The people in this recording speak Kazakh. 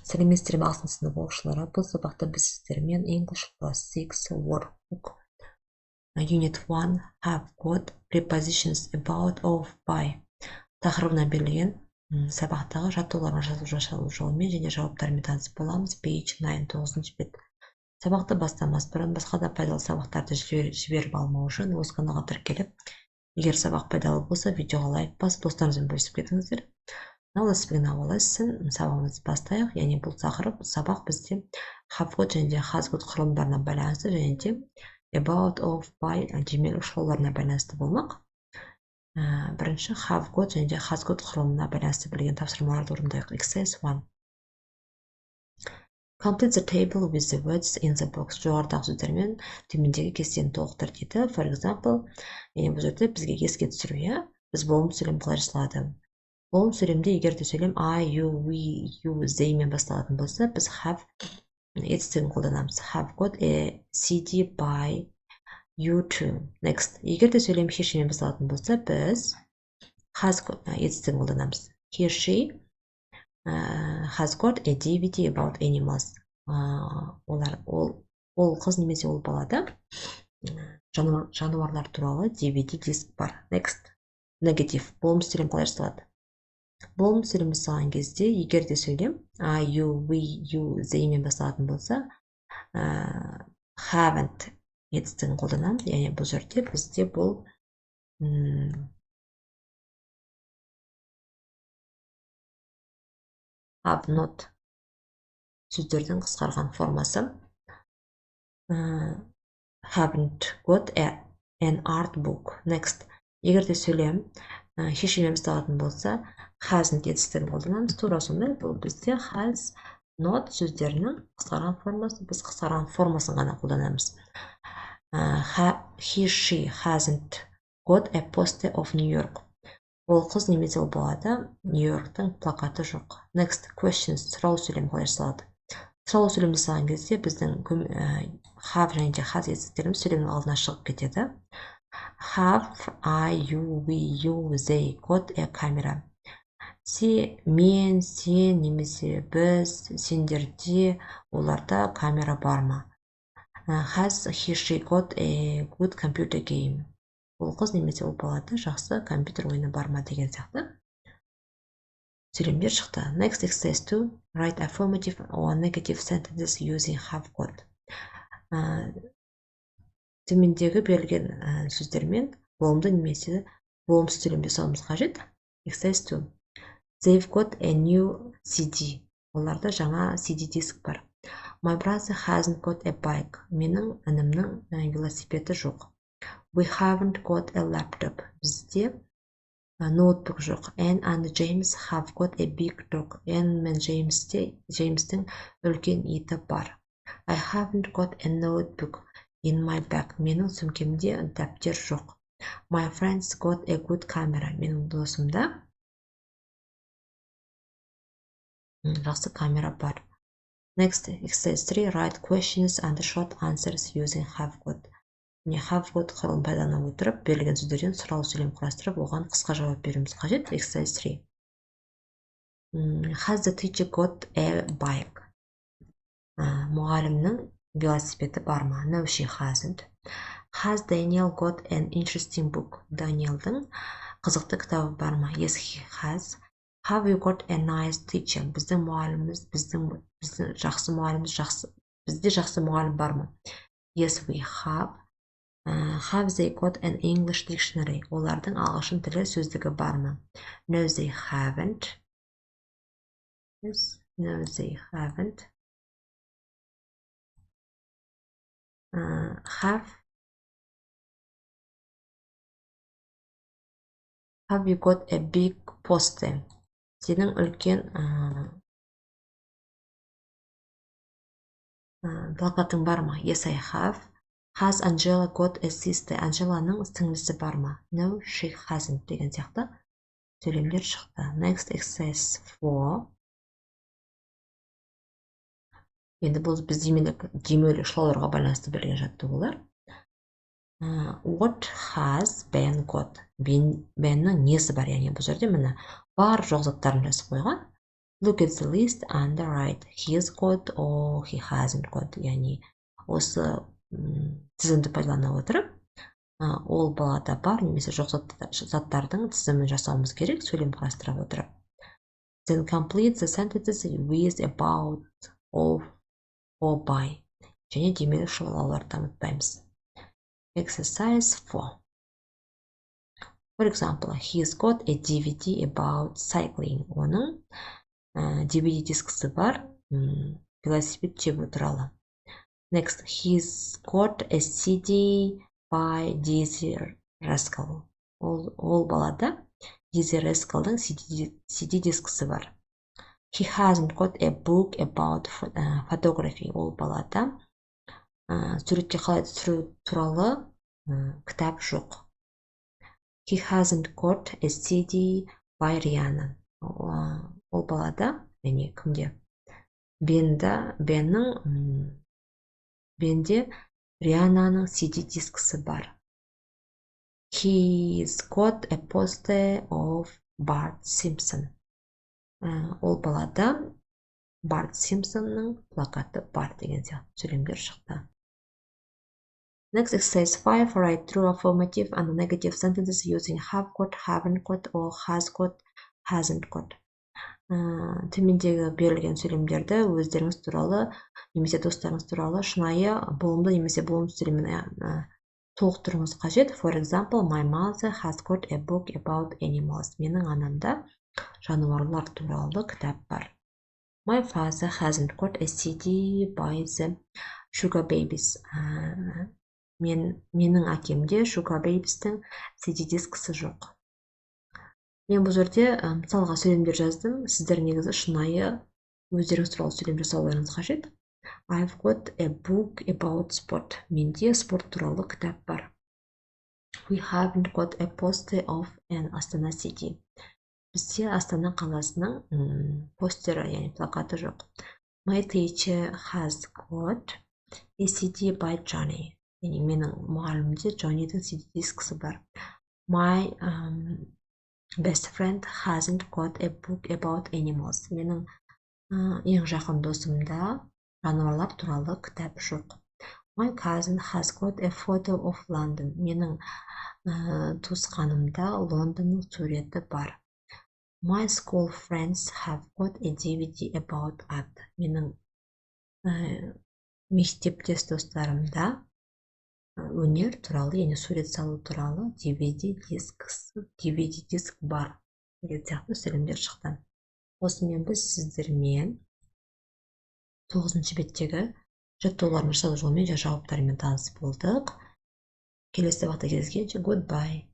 Сәлеметсіздер ме алтыншы сынып оқушылары. Бұл сабақта біз сіздермен English Class 6 Workbook Unit 1 Have Got Prepositions About Of By тақырыбына берілген сабақтағы жаттығуларға жазу жолымен және жауаптармен танысып боламыз. Page 9 9-шы бет. Сабақты бастамас бұрын басқа да пайдалы сабақтарды жіберіп алмау үшін осы каналға тіркеліп, егер сабақ пайдалы болса, видеоға лайк басып, достарыңызбен бөлісіп кетіңіздер. Now let's begin our lesson. Сабағымызды бастайық. Яғни бұл сабақ бізде have got және де has got құрылымдарына байланысты және де about, of, by жемел ұшыларына байланысты болмақ. Бірінші have got және де has got құрылымына байланысты білген тапсырмаларды орындайық. Exercise 1. Complete the table with the words in the box. Жоғарыдағы сөздермен төмендегі кестені толықтыр дейді. For example, бұл жерде бізге еске түсіру, біз болым сөйлем қалай жасалады. Болым сөйлемде егер де сөйлем I, you, we, you, they мен басталатын болса, біз have етістігін қолданамыз. Have got a CD by you too. Next. Егер де сөйлем he, she мен басталатын болса, біз has got етістігін қолданамыз. He, she has got a DVD about animals. Ол қыз немесе ол балада жануарлар туралы DVD диск бар. Next. Negative. Болым сөйлем қалай жасалады? Болым сөйлем жасаған кезде, егер де сөйлем I, you, we, you, they мен басталатын болса, haven't етістігін қолданамыз. Яғни бұл жерде бізде бұл have not сөздердің қысқарған формасы. Haven't got an art book. Next. Егер де сөйлем he, she мен басталатын болса, hasn't етістігін қолданамыз. Тура сондай, бұл бізде has not сөздерінің қысқарған формасы, біз қысқарған формасын ғана қолданамыз. He, she hasn't got a poster of New York. Ол қыз немесе ол балада Нью-Йорктың плакаты жоқ. Next. Questions. Сұрау сөйлем қалай жасалады? Сұрау сөйлем жасаған кезде біздің have және де has етістіктеріміз сөйлемнің алдына шығып кетеді. Have I, you, we, you, they got a camera. Мен, сен немесе біз, сендерде оларда камера бар ма? Has he, she got a good computer game. Ол қыз немесе ол балада жақсы компьютер ойыны бар ма деген сияқты сөйлемдер шықты. Next exercise 2. Write affirmative or negative sentences using have got. Төмендегі берілген сөздермен болымды немесе болымсыз сөйлем жасауымыз қажет. Exercise 2. They've got a new CD. Оларда жаңа CD диск бар. My brother hasn't got a bike. Менің інімнің велосипеді жоқ. We haven't got a laptop. Бізде ноутбук жоқ. Anne and James have got a big dog. Anne мен Джеймстің үлкен иті бар. I haven't got a notebook in my bag. Менің сөмкемде дәптер жоқ. My friends got a good camera. Менің досымда жақсы камера бар. Next, exercise 3. Write questions and short answers using have got. Have got құрылым пайдалана отырып, берілген сөздерден сұрау сөйлем құрастырып, оған қысқа жауап беруіміз қажет. Exercise 3. Has the teacher got a bike? Мұғалімнің велосипеді бар ма? No, she hasn't. Has Daniel got an interesting book? Danielдің қызықты кітабы бар ма? Yes, he has. Have you got a nice teacher? Біздің мұғаліміміз, біздің жақсы мұғаліміміз, бізде жақсы мұғалім бар ма? Yes, we have. Have they got an English dictionary? Олардың ағылшын тілі сөздігі бар ма? No, they haven't. Yes, no, they haven't. Have you got a big poster? Сенің үлкен плакатың бар ма? Yes, I have. Has Angela got a sister? Анжеланың сіңлісі бар ма? No, she hasn't. Деген сияқты сөйлемдер шықты. Next exercise 4. Енді бұл біз демеулі ұшылауларға байланысты берілген жаттығулар. What has Ben got? Benнің несі бар? Яғни бұл жерде міне бар жоқ заттарын жазып қойған. Look at the list and write he's got or he hasn't got. Яғни осы тізімді пайдалана отырып, ол балада бар немесе жоқ заттардың тізімін жасауымыз керек, сөйлем құрастыра отырып. Then complete the sentences with about, of, or by. Және демелік шұғылауларды ұмытпаймыз. Exercise 4. For example, he's got a DVD about cycling. Оның DVD дискісі бар велосипед жегу туралы. Next, he's got a CD by Dizzy Rascal. Ол балада Dizzy Rascal'дың CD дискісі бар. He hasn't got a book about photography. Ол балада суретке қалай түсіру туралы кітап жоқ. He hasn't got a CD by Rihanna. Ол балада, яғни кімде? Бенде Риананың CD дискісі бар. He's got a poster of Bart Simpson. Ол балада Bart Simpsonның плакаты бар деген сияқты сөйлемдер шықты. Next, exercise 5. Write true, affirmative, and negative sentences using have got, haven't got, or has got, hasn't got. Төмендегі берілген сөйлемдерді өздеріңіз туралы немесе достарыңыз туралы шынайы болымды немесе болымсыз сөйлеммен толықтыруыңыз қажет. For example, my mother has got a book about animals. Менің анамда жануарлар туралы кітап бар. My father hasn't got a CD by the Sugar Babies. Менің әкемде Sugar Babies'тің CD дискісі жоқ. Мен бұл жерде мысалға сөйлемдер жаздым. Сіздер негізі шынайы өздеріңіз туралы сөйлем жасауларыңыз қажет. I've got a book about sport. Менде спорт туралы кітап бар. We haven't got a poster of an Astana city. Бізде Астана қаласының постері, яғни плакаты жоқ. My teacher has got a CD by Johnny. Яғни менің мұғалімде Джоннидің CD дискісі бар. My best friend hasn't got a book about animals. Менің ең жақын досымда жануарлар туралы кітап жоқ. My cousin has got a photo of London. Менің туысқанымда Лондонның суреті бар. My school friends have got a DVD about art. Менің мектептес достарымда өнер туралы, яғни сурет салу туралы DVD диск бар. Деген сияқты сөйлемдер шықты. Осымен біз сіздермен 9-шы беттегі жаттығуларын жасау жолымен жауаптарымен таныс болдық. Келесі сабақта кездескенше goodbye.